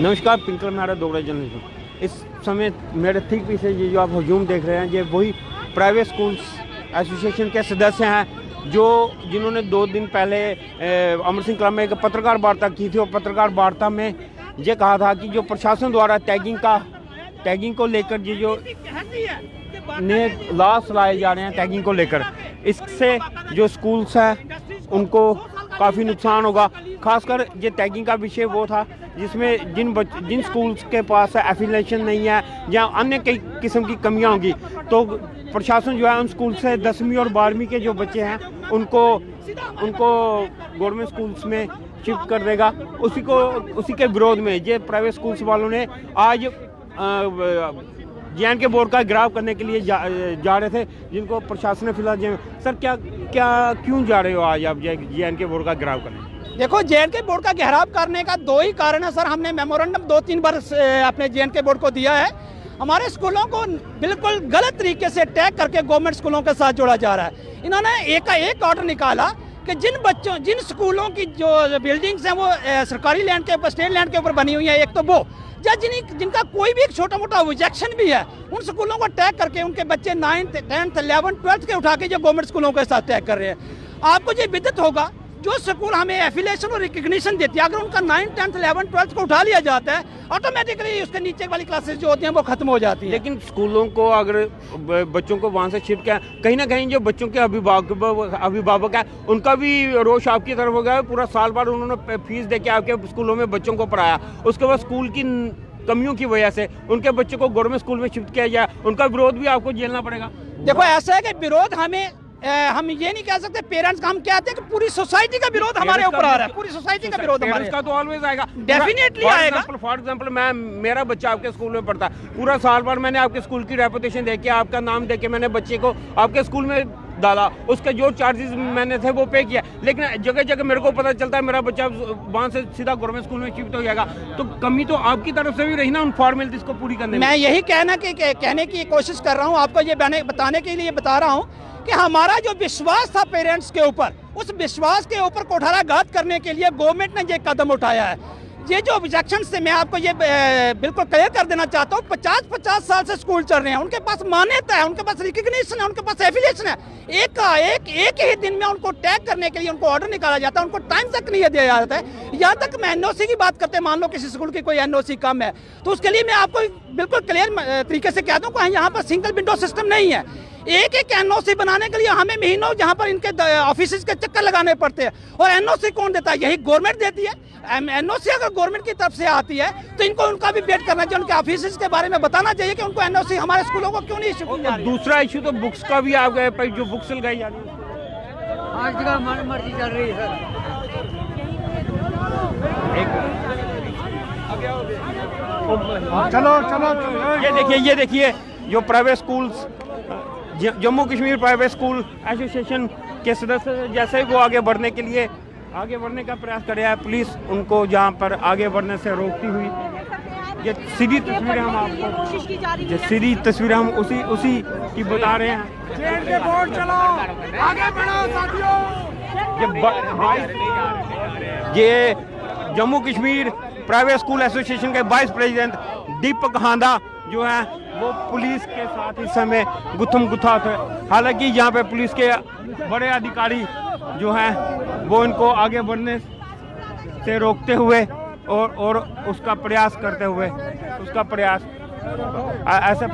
नमस्कार, पिंकल मेरा दोगड़ा जर्नलिज्म। इस समय मेरे ठीक पीछे ये जो आप हजूम देख रहे हैं, ये वही प्राइवेट स्कूल्स एसोसिएशन के सदस्य हैं जिन्होंने 2 दिन पहले अमर सिंह क्लब में एक पत्रकार वार्ता की थी। और पत्रकार वार्ता में ये कहा था कि जो प्रशासन द्वारा टैगिंग को लेकर ये जो नए लॉस लाए जा रहे हैं टैगिंग को लेकर, इससे जो स्कूल्स हैं उनको काफ़ी नुकसान होगा। खासकर ये टैगिंग का विषय वो था जिसमें जिन स्कूल्स के पास एफिलिएशन नहीं है या अन्य कई किस्म की कमियां होंगी, तो प्रशासन जो है उन स्कूल से 10वीं और 12वीं के जो बच्चे हैं उनको गवर्नमेंट स्कूल्स में शिफ्ट कर देगा। उसी के विरोध में ये प्राइवेट स्कूल्स वालों ने आज JNK बोर्ड का घेराव करने के लिए जा रहे थे, जिनको प्रशासन ने फिलहाल सर क्यों जा रहे हो आज आप JNK बोर्ड का घेराव करने? देखो, JNK बोर्ड का घेराव करने का 2 ही कारण है सर। हमने मेमोरेंडम 2-3 बार अपने JNK बोर्ड को दिया है। हमारे स्कूलों को बिल्कुल गलत तरीके से टैग करके गवर्नमेंट स्कूलों के साथ जोड़ा जा रहा है। इन्होंने एक ऑर्डर निकाला कि जिन स्कूलों की जो बिल्डिंग्स हैं वो सरकारी लैंड के ऊपर, स्टेट लैंड के ऊपर बनी हुई है, एक तो वो या जिनका कोई भी एक छोटा मोटा ऑब्जेक्शन भी है, उन स्कूलों को टैग करके उनके बच्चे 9th, 10th, 11th, 12th के उठा के जो गवर्नमेंट स्कूलों के साथ टैग कर रहे हैं। आपको ये विदित होगा, जो स्कूल हमें एफिलिएशन और रिकग्निशन देती है, अगर उनका 9th, 10th, 11th, 12th को उठा लिया जाता है, ऑटोमेटिकली उसके नीचे वाली क्लासेस जो होती हैं वो खत्म हो जाती है। लेकिन स्कूलों को अगर बच्चों को वहाँ से शिफ्ट किया, कहीं ना कहीं जो बच्चों के अभिभावक है उनका भी रोष आपकी तरफ हो गया है। पूरा साल भर उन्होंने फीस दे के आपके स्कूलों में बच्चों को पढ़ाया, उसके बाद स्कूल की कमियों की वजह से उनके बच्चों को गवर्नमेंट स्कूल में शिफ्ट किया जाए, उनका विरोध भी आपको झेलना पड़ेगा। देखो, ऐसा है कि विरोध हम ये नहीं कह सकते पेरेंट्स का, हम कहते हैं कि पूरी सोसाइटी का विरोध हमारे ऊपर आ रहा है। पूरी सोसाइटी का विरोध हमारे का तो ऑलवेज आएगा, डेफिनेटली आएगा। फॉर एग्जांपल मेरा बच्चा आपके स्कूल में पढ़ता है, पूरा साल भर मैंने आपके स्कूल की रेपुटेशन देके, आपका नाम देके मैंने बच्चे को आपके स्कूल में डाला, उसके जो चार्जेस मैंने थे वो पे किया, लेकिन जगह जगह मेरे को पता चलता है मेरा बच्चा वहाँ से सीधा गवर्नमेंट स्कूल में शिफ्ट हो जाएगा। तो कमी तो आपकी तरफ से भी रही ना उन फॉर्मेलिटीज को पूरी करने में। मैं यही कहने की कोशिश कर रहा हूँ, आपको ये बताने के लिए बता रहा हूँ कि हमारा जो विश्वास था पेरेंट्स के ऊपर, उस विश्वास के ऊपर कुठाराघात करने के लिए गवर्नमेंट ने ये कदम उठाया है। ये जो ऑब्जेक्शन से मैं आपको ये बिल्कुल क्लियर कर देना चाहता हूँ, 50-50 साल से स्कूल चल रहे हैं, उनके पास मान्यता है, उनके पास रिकग्निशन है, उनके पास एफिलिएशन है। एक ही दिन में उनको टैग करने के लिए उनको ऑर्डर निकाला जाता है, उनको टाइम तक नहीं दिया जाता है। यहाँ तक मैं NOC की बात करते हैं, मान लो किसी स्कूल की कोई NOC कम है, तो उसके लिए मैं आपको बिल्कुल क्लियर तरीके से कह दूँ कि यहाँ पर सिंगल विंडो सिस्टम नहीं है। एक NOC बनाने के लिए हमें महीनों जहाँ पर इनके ऑफिस के चक्कर लगाने पड़ते हैं। और NOC कौन देता है? यही गवर्नमेंट देती है। NOC अगर गवर्नमेंट की तरफ से आती है तो इनको उनका भी वेट करना चाहिए, उनके ऑफिस के बारे में बताना चाहिए कि उनको NOC हमारे स्कूलों को क्यों नहीं इशू की जा रही है। दूसरा इशू तो बुक्स का भी आ गया, जो बुक्स लगाई जा रही है आज जगह हमारी मर्जी चल रही है सर। चलो ये देखिए जो private schools, Jammu Kashmir private school association के सदस्य जैसे ही वो आगे बढ़ने का प्रयास कर रहा है, पुलिस उनको जहां पर आगे बढ़ने से रोकती हुई। ये सीधी तस्वीरें हम आपको, ये सीधी तस्वीरें हम उसी की बता रहे हैं। JNK बोर्ड चलाओ, आगे बढ़ो साथियों। ये Jammu Kashmir private school association के वाइस प्रेसिडेंट दीपक हांडा जो है वो पुलिस के साथ इस समय गुत्थम गुत्था थे। हालांकि यहाँ पे पुलिस के बड़े अधिकारी जो हैं वो इनको आगे बढ़ने से रोकते हुए और उसका प्रयास करते हुए ऐसे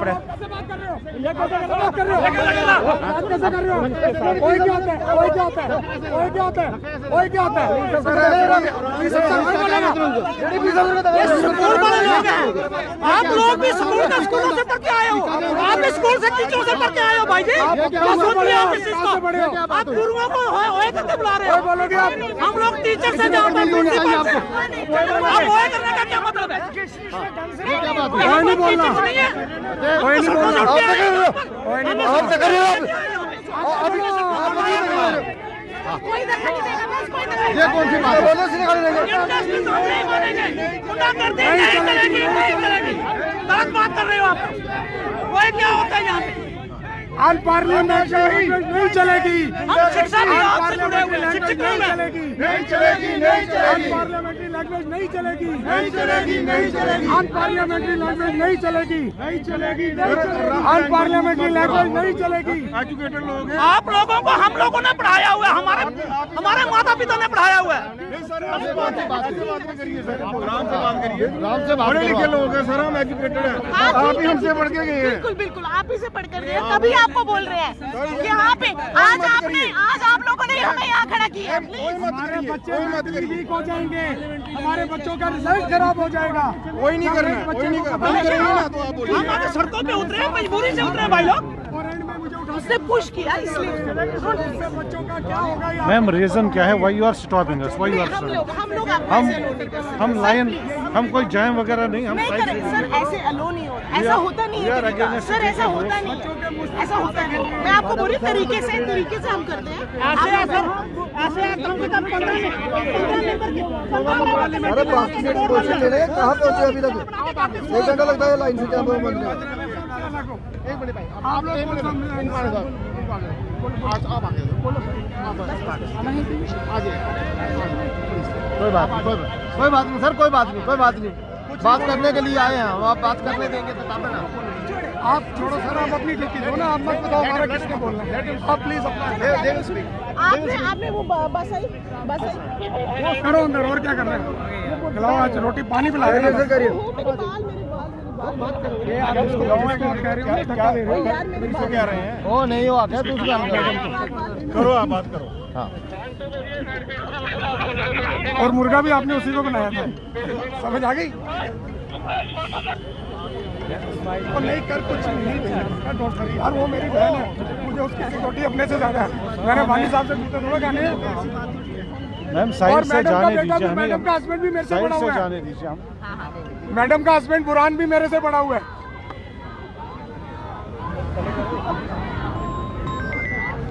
आप लोग भी स्कूलों से पढ़ के आए हो, आप भी स्कूल से टीचरों से पढ़ के आए हो भाई जी। आप गुरुओं को होए करके बुला रहे हो, हम लोग टीचर से जहाँ पर होए करने का क्या मतलब है? कोई नहीं बोल रहा, कोई नहीं बोल रहा, आप तो कर रहे हो। ये कौन सी बात है? गलत बात कर रहे हो आप। वही क्या होता है यहाँ पे? अनपार्लियामेंट्री नहीं चलेगी। हम शिक्षा विभाग से जुड़े हुए हैं, शिक्षक नहीं चलेगी, नहीं चलेगी, नहीं चलेगी। अनपार्लियामेंट्री लैंग्वेज नहीं चलेगी, नहीं चलेगी, नहीं चलेगी। अनपार्लियामेंट्री लैंग्वेज नहीं चलेगी, नहीं चलेगी, नहीं चलेगी। अनपार्लियामेंट्री लैंग्वेज नहीं चलेगी। एजुकेटेड लोग हैं आप लोगों को, हम लोगों ने पढ़ाया हुआ है, हमारे माता पिता ने पढ़ाया हुआ है। राम से पढ़े लिखे लोग हैं सर, हम एजुकेटेड हैं। आप ही हमसे पढ़ के गए हैं। बिल्कुल बिल्कुल, आप ही से पढ़ कर गए हैं, तभी आपको बोल रहे हैं कि यहाँ पे आज आप लोगों ने हमें यहाँ खड़ा किया है। हमारे बच्चे वीक हो जाएंगे, हमारे बच्चों का रिजल्ट खराब हो जाएगा। कोई नहीं करना, कोई नहीं करना। हम आज सड़कों पे उतरे हैं, मजबूरी से उतरे हैं भाई लोग। उसने पुश किया इसलिए। बच्चों का क्या होगा? मैम रीजन क्या है? Why you are stopping us? Why you are हम लोग आपको ऐसे allow नहीं कर सकते। हम लाइन, हम कोई जैम वगैरह नहीं, हम नहीं करें सर, ऐसे अलो नहीं होता, ऐसा होता नहीं है सर, ऐसा होता नहीं है, ऐसा होता है। मैं आपको बोली तरीके से हम करते हैं। अरे 5 मिनट कोशिश ले रहे हैं, कहाँ पहुँचे अभी तक? 1 घंटा लगता है लाइन से क्या बंद है। आप लोग कोई बात नहीं सर, कोई बात नहीं। बात करने के लिए आए हैं हम, आप बात करने देंगे तो काम है ना। आप छोड़ो सर, आप अपनी ड्यूटी दो ना, आप मत बताओ हमारा किसने बोलना है। आप प्लीज अपना आपने वो बस आई करो अंदर, और क्या करना है? खिलाओ, आज रोटी पानी पिला रहे हैं। ये आप इसको कह रहे हो, धक्का दे रहे हो। क्या रहे हैं? ओ नहीं, वो आके दूसरा करो, आप बात करो। हाँ, और मुर्गा भी आपने उसी को बनाया था, समझ आ गई? और नहीं कर कुछ नहीं देना यार, वो मेरी बहन है, मुझे उसकी सिक्योरिटी अपने से ज्यादा है। मैंने वाली साहब से पूछा थोड़ा गाने। मैम साइड से जाने दीजिए, मैडम का हस्बैंड भी मेरे से साइड बड़ा से हुआ है। जाने दीजिए हम। मैडम का हस्बैंड बुरहान भी मेरे से बड़ा हुआ है।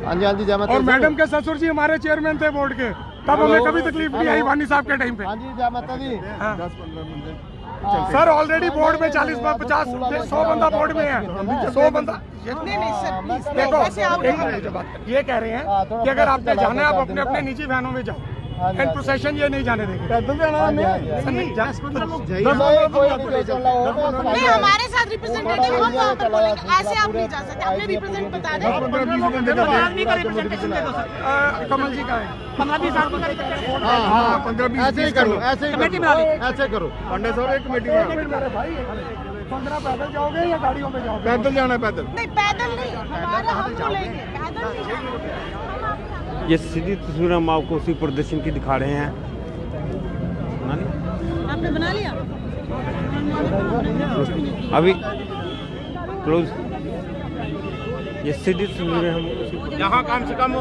हाँ जी जय माता और दी। मैडम के ससुर जी हमारे चेयरमैन थे बोर्ड के, तब हमें कभी तकलीफ नहीं आई वानी साहब के टाइम पे। हाँ जी जय माता दी। हाँ। सर ऑलरेडी बोर्ड में 40-50 100 बंदा बोर्ड में है, 100 बंदा। नहीं सर, देखो वैसे आप ये कह रहे हैं कि अगर आपने जाना है आप अपने अपने निजी वैनों में जाओ, एंड प्रोसेशन ये नहीं जाने देंगे। पैदल जाना है सर, नहीं जा नहीं, हमारे साथ रिप्रेजेंटेटिव हम वहाँ पर बोलेंगे, ऐसे आप नहीं जा सकते। अपने रिप्रेजेंट बता दें। आदमी का रिप्रेजेंटेशन दे दो सर। कमल जी का है 15-20 आदमी का रिप्रेजेंटेशन। हाँ 15-20 ऐसे ही करो, ऐसे ही कमेटी बना ली। ऐसे करो। पंडित साहब एक कमेटी बना। मेरे भाई 15 पैदल जाओगे या गाड़ियों में जाओगे? पैदल जाना है, पैदल। नहीं पैदल नहीं, हमारा हम बोलेंगे पैदल नहीं। ये सीधी तस्वीर हम आपको उसी प्रदर्शन की दिखा रहे हैं। आपने बना लिया? अभी क्लोज, ये सीधी तस्वीरें हम यहाँ कम से कम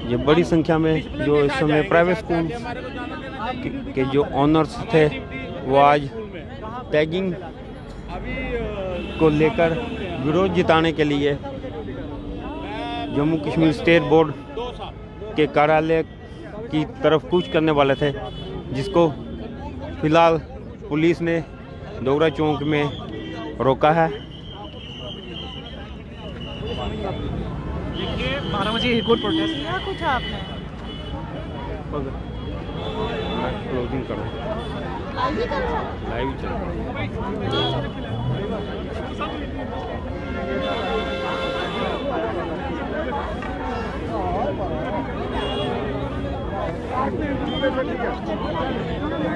ये बड़ी संख्या में जो इस समय प्राइवेट स्कूल के जो ऑनर्स थे वो आज टैगिंग को लेकर विरोध जिताने के लिए जम्मू कश्मीर स्टेट बोर्ड के कार्यालय की तरफ कूच करने वाले थे, जिसको फिलहाल पुलिस ने डोगरा चौक में रोका है। 12 बजे एयरपोर्ट प्रोटेस्ट किया कुछ आपने? क्लोजिंग करो, लाइव चल रहा है।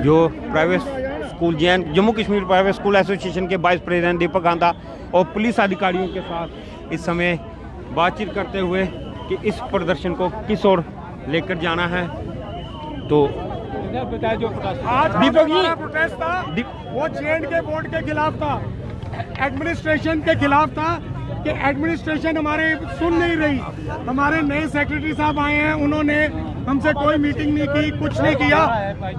जो private school Jammu Kashmir private school association के वाइस प्रेसिडेंट दीपक आंधा और पुलिस अधिकारियों के साथ इस समय बातचीत करते हुए कि इस प्रदर्शन को किस ओर लेकर जाना है। तो आज दीपक जी प्रोटेस्ट था, वो J&K बोर्ड के खिलाफ था, एडमिनिस्ट्रेशन के खिलाफ था कि एडमिनिस्ट्रेशन हमारे सुन नहीं रही। हमारे नए सेक्रेटरी साहब आए हैं, उन्होंने हमसे कोई मीटिंग नहीं की, कुछ नहीं किया।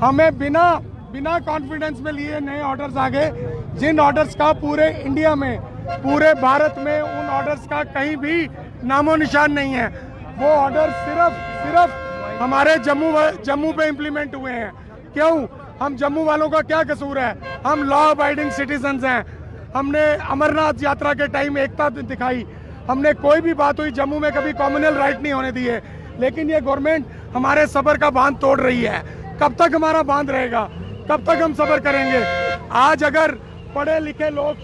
हमें बिना कॉन्फिडेंस में लिए नए ऑर्डर्स आ गए, जिन ऑर्डर्स का पूरे इंडिया में, पूरे भारत में उन ऑर्डर्स का कहीं भी नामो निशान नहीं है। वो ऑर्डर सिर्फ हमारे जम्मू पे इम्प्लीमेंट हुए हैं। क्यों? हम जम्मू वालों का क्या कसूर है? हम लॉ अबाइडिंग सिटीजन्स हैं। हमने अमरनाथ यात्रा के टाइम एकता दिखाई, हमने कोई भी बात हुई जम्मू में कभी कॉम्युनल राइट नहीं होने दिए, लेकिन ये गवर्नमेंट हमारे सब्र का बांध तोड़ रही है। कब तक हमारा बांध रहेगा, कब तक हम सब्र करेंगे? आज अगर पढ़े लिखे लोग,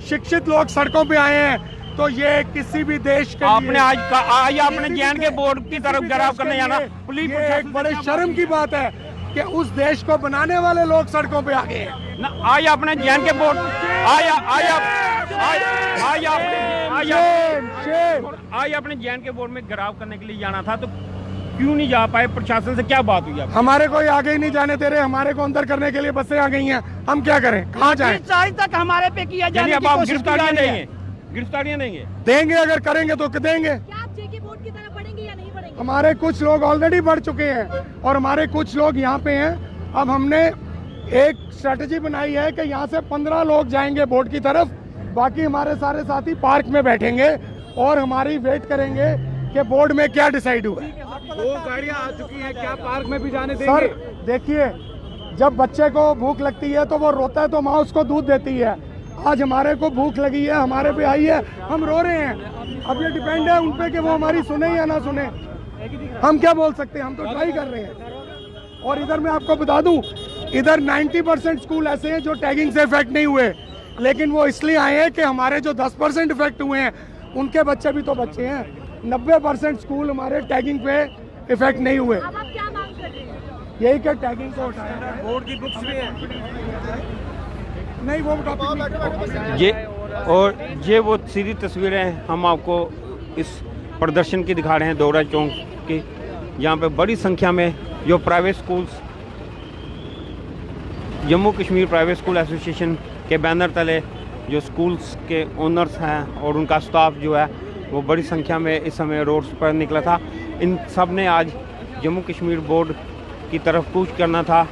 शिक्षित लोग सड़कों पे आए हैं तो ये किसी भी देश के आपने लिए, आज आपने JN के बोर्ड की तरफ घेराव करने जाना, पुलिस ये एक बड़े शर्म की बात है कि उस देश को बनाने वाले लोग सड़कों पे आ गए हैं। ना, आज आपने JN के बोर्ड आज आपने JN के बोर्ड में घेराव करने के लिए जाना था, तो क्यों नहीं जा पाए? प्रशासन से क्या बात हुई? हमारे कोई आगे ही नहीं जाने दे रहे, हमारे को अंदर करने के लिए बसें आ गई हैं, हम क्या करें, कहाँ जाएं? आज तक हमारे पे किया यानी जाने अब की आप कोशिश की जा गिरफ्तारियां रही है। देंगे, गिरफ्तारियां देंगे? देंगे, अगर करेंगे तो देंगे। क्या आप जेके बोर्ड की तरफ बढ़ेंगे या नहीं बढ़ेंगे? हमारे कुछ लोग ऑलरेडी बढ़ चुके हैं और हमारे कुछ लोग यहाँ पे हैं। अब हमने एक स्ट्रेटजी बनाई है कि यहाँ से 15 लोग जाएंगे बोर्ड की तरफ, बाकी हमारे सारे साथी पार्क में बैठेंगे और हमारी वेट करेंगे कि बोर्ड में क्या डिसाइड हुआ है। 2 गाड़ियां आ चुकी हैं, क्या पार्क में भी जाने सर देखिए, जब बच्चे को भूख लगती है तो वो रोता है तो माँ उसको दूध देती है। आज हमारे को भूख लगी है, हमारे पे आई है, हम रो रहे हैं। अब ये डिपेंड है उन पे कि वो हमारी सुने या ना सुने। हम क्या बोल सकते हैं, हम तो ट्राई कर रहे हैं। और इधर मैं आपको बता दूं, इधर 90% स्कूल ऐसे हैं जो टैगिंग से इफेक्ट नहीं हुए, लेकिन वो इसलिए आए हैं कि हमारे जो 10% इफेक्ट हुए हैं उनके बच्चे भी तो बच्चे हैं। 90% स्कूल हमारे टैगिंग पे इफेक्ट नहीं हुए। अब आप क्या मांग कर रहे हैं? यही कि टैगिंग को हटाया जाए। बोर्ड की बुक्स भी हैं। नहीं, वो टॉपिक ये वो सीधी तस्वीरें हम आपको इस प्रदर्शन की दिखा रहे हैं दोगरा चौक की, जहाँ पे बड़ी संख्या में जो private schools, Jammu Kashmir private school association के बैनर तले जो स्कूल्स के ओनर्स हैं और उनका स्टाफ जो है वो बड़ी संख्या में इस समय रोड्स पर निकला था। इन सब ने आज जम्मू कश्मीर बोर्ड की तरफ कूच करना था,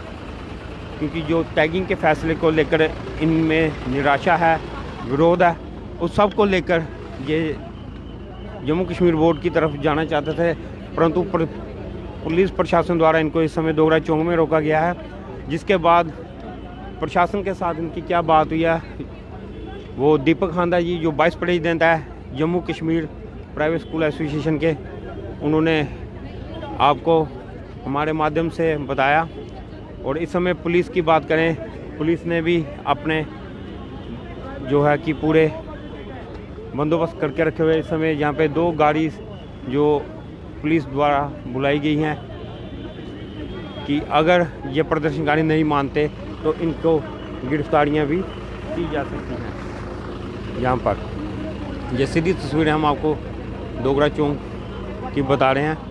क्योंकि जो टैगिंग के फैसले को लेकर इनमें निराशा है, विरोध है, उस सब को लेकर ये जम्मू कश्मीर बोर्ड की तरफ जाना चाहते थे, परंतु पुलिस प्रशासन द्वारा इनको इस समय दोगरा चौक में रोका गया है। जिसके बाद प्रशासन के साथ इनकी क्या बात हुई है, वो दीपक हांडा जी जो वाइस प्रेसिडेंट है Jammu Kashmir private school association के, उन्होंने आपको हमारे माध्यम से बताया। और इस समय पुलिस की बात करें, पुलिस ने भी अपने जो है कि पूरे बंदोबस्त करके रखे हुए इस समय यहाँ पे 2 गाड़ी जो पुलिस द्वारा बुलाई गई हैं कि अगर ये प्रदर्शनकारी नहीं मानते तो इनको गिरफ्तारियां भी की जा सकती हैं। यहाँ पर ये सीधी तस्वीरें हम आपको दोगरा चौक की बता रहे हैं।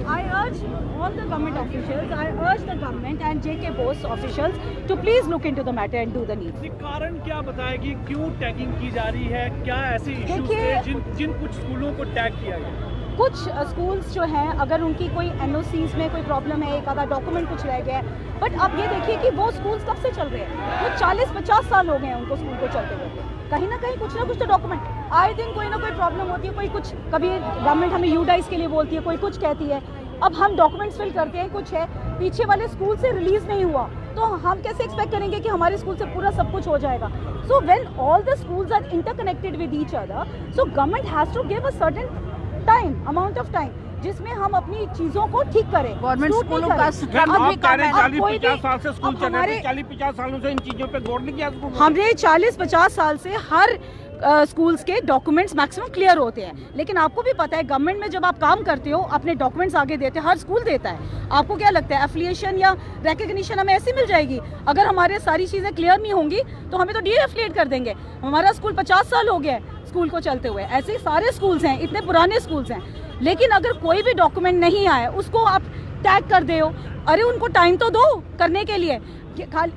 I urge all the government officials, I urge the government and JK Boss officials to please look into the matter and do the need. कारण क्या बताएगी, क्यों टैगिंग की जा रही है, क्या ऐसे इश्यूज थे जिन कुछ स्कूलों को टैग किया गया? कुछ स्कूल्स जो हैं, अगर उनकी कोई NOCs में कोई प्रॉब्लम है, एक आधा डॉक्यूमेंट कुछ रह गया है, बट अब ये देखिए कि वो स्कूल्स कब से चल रहे हैं, वो 40-50 साल हो गए हैं उनको स्कूल को चलते हुए। कहीं ना कहीं कुछ ना कुछ तो डॉक्यूमेंट आए दिन कोई ना कोई प्रॉब्लम होती है, कोई कुछ, कभी गवर्नमेंट हमें यूडाइस के लिए बोलती है, कोई कुछ कहती है। अब हम डॉक्यूमेंट्स फिल करते हैं, कुछ है पीछे वाले स्कूल से रिलीज नहीं हुआ, तो हम कैसे एक्सपेक्ट करेंगे कि हमारे स्कूल से पूरा सब कुछ हो जाएगा? So when all the schools are interconnected with each other, so government has to give a certain time, amount of time, जिसमें हम अपनी चीजों को ठीक करें। गवर्नमेंट स्कूलों का 40-50 साल से स्कूल चल रहे हैं, 40-50 सालों से इन चीजों पे गौर नहीं किया। हमने 40-50 साल से हर स्कूल्स के डॉक्यूमेंट्स मैक्सिमम क्लियर होते हैं, लेकिन आपको भी पता है गवर्नमेंट में जब आप काम करते हो अपने डॉक्यूमेंट्स आगे देते हैं, हर स्कूल देता है। आपको क्या लगता है एफिलिएशन या रिकग्निशन हमें ऐसे मिल जाएगी? अगर हमारे सारी चीज़ें क्लियर नहीं होंगी तो हमें तो डीएफिलिएट कर देंगे। हमारा स्कूल 50 साल हो गया है स्कूल को चलते हुए, ऐसे ही सारे स्कूल्स हैं, इतने पुराने स्कूल्स हैं, लेकिन अगर कोई भी डॉक्यूमेंट नहीं आया उसको आप टैग कर दे हो। अरे उनको टाइम तो दो करने के लिए।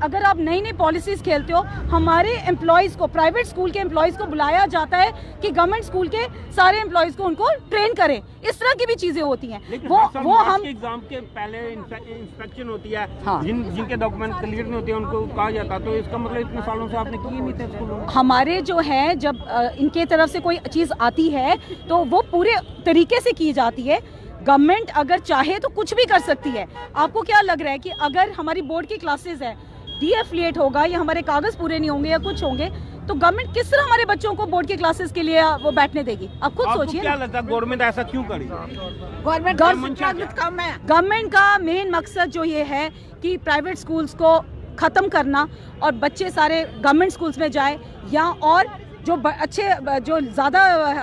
अगर आप नई नई पॉलिसीज खेलते हो, हमारे एम्प्लॉयज़ को, प्राइवेट स्कूल के एम्प्लॉयज़ को बुलाया जाता है कि गवर्नमेंट स्कूल के सारे एम्प्लॉयज़ को उनको ट्रेन करें, इस तरह की भी चीजें होती हैं। वो हम एग्जाम के पहले इंस्पेक्शन होती है, हाँ। जिनके डॉक्यूमेंट क्लियर नहीं होते उनको कहा जाता है, तो इसका मतलब इतने सालों से आपने किए नहीं थे स्कूलों में? हमारे जो है जब इनके तरफ से कोई चीज़ आती है तो वो पूरे तरीके से की जाती है। गवर्नमेंट अगर चाहे तो कुछ भी कर सकती है। आपको क्या लग रहा है कि अगर हमारी बोर्ड की क्लासेस है, डीएफिलिएट होगा या हमारे कागज पूरे नहीं होंगे या कुछ होंगे, तो गवर्नमेंट किस तरह हमारे बच्चों को बोर्ड की क्लासेस के लिए वो बैठने देगी? आप खुद आपको सोचिए क्या ना। लगता है गवर्नमेंट ऐसा क्यों करेगी? गवर्नमेंट का मेन मकसद जो ये है कि प्राइवेट स्कूल्स को ख़त्म करना और बच्चे सारे गवर्नमेंट स्कूल्स में जाए, या और जो अच्छे जो ज़्यादा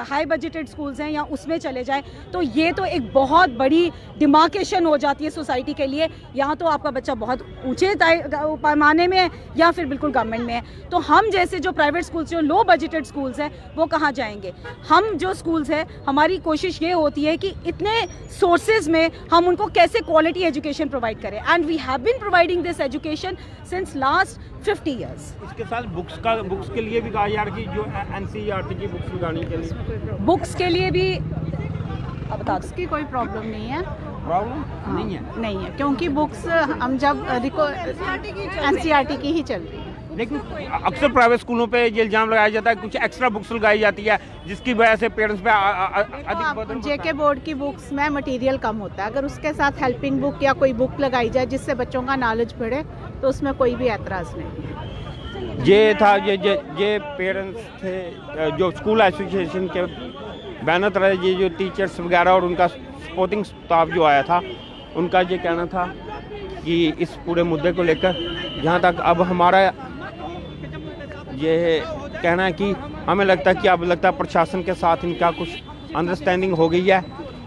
हाई बजटेड स्कूल्स हैं या उसमें चले जाए। तो ये तो एक बहुत बड़ी डिमार्केशन हो जाती है सोसाइटी के लिए। यहाँ तो आपका बच्चा बहुत ऊंचे पैमाने में है या फिर बिल्कुल गवर्नमेंट में है। तो हम जैसे जो प्राइवेट स्कूल्स, जो लो बजटेड स्कूल्स हैं, वो कहाँ जाएंगे? हम जो स्कूल्स हैं, हमारी कोशिश ये होती है कि इतने सोर्सेज में हम उनको कैसे क्वालिटी एजुकेशन प्रोवाइड करें, and we have been providing this education since last 50 years। इसके साथ बुक्स के लिए भी कहा जा रहा है कि जो एनसीईआरटी की बुक्स लगाने के लिए, बुक्स के लिए भी अब बता दो। की कोई प्रॉब्लम नहीं है। प्रॉब्लम नहीं है, क्योंकि बुक्स हम जब एनसीईआरटी की ही चल रही है। लेकिन अक्सर प्राइवेट स्कूलों पे ये इल्जाम लगाया जाता है कुछ एक्स्ट्रा बुक्स लगाई जाती है जिसकी वजह से पेरेंट्स पे अधिक बर्डन। जेके बोर्ड की बुक्स में मटेरियल कम होता है, अगर उसके साथ हेल्पिंग बुक या कोई बुक लगाई जाए जिससे बच्चों का नॉलेज बढ़े तो उसमें कोई भी ऐतराज़ नहीं है। ये था ये पेरेंट्स थे जो स्कूल एसोसिएशन के बैनर तरह, ये जो टीचर्स वगैरह और उनका सपोर्टिंग स्टाफ जो आया था, उनका ये कहना था कि इस पूरे मुद्दे को लेकर जहाँ तक अब हमारा ये कहना है कि हमें लगता है कि अब लगता है प्रशासन के साथ इनका कुछ अंडरस्टैंडिंग हो गई है,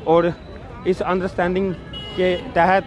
और इस अंडरस्टैंडिंग के तहत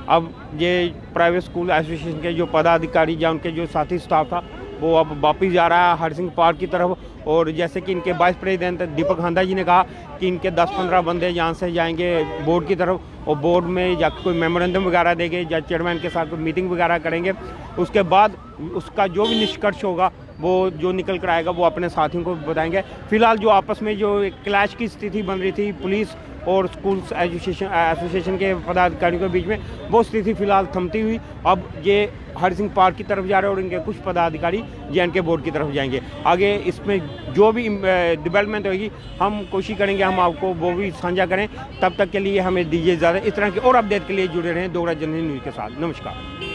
अब ये प्राइवेट स्कूल एसोसिएशन के जो पदाधिकारी या उनके जो साथी स्टाफ था वो अब वापस जा रहा है हरसिंह पार्क की तरफ। और जैसे कि इनके वाइस प्रेसिडेंट दीपक हांडा जी ने कहा कि इनके 10-15 बंदे यहाँ से जाएंगे बोर्ड की तरफ, और बोर्ड में या कोई मेमोरेंडम वगैरह देंगे या चेयरमैन के साथ कोई मीटिंग वगैरह करेंगे। उसके बाद उसका जो भी निष्कर्ष होगा वो जो निकल कर आएगा वो अपने साथियों को बताएंगे। फिलहाल जो आपस में जो एक क्लैश की स्थिति बन रही थी पुलिस और स्कूल्स एसोसिएशन के पदाधिकारियों के बीच में, वो स्थिति फिलहाल थमती हुई अब ये हरसिंह पार्क की तरफ जा रहे हैं और इनके कुछ पदाधिकारी जेएनके बोर्ड की तरफ जाएंगे। आगे इसमें जो भी डेवलपमेंट होगी हम कोशिश करेंगे हम आपको वो भी साझा करें। तब तक के लिए हमें दीजिए इजाज़त। इस तरह के और अपडेट के लिए जुड़े रहें दोगरा जनहिंद न्यूज़ के साथ। नमस्कार।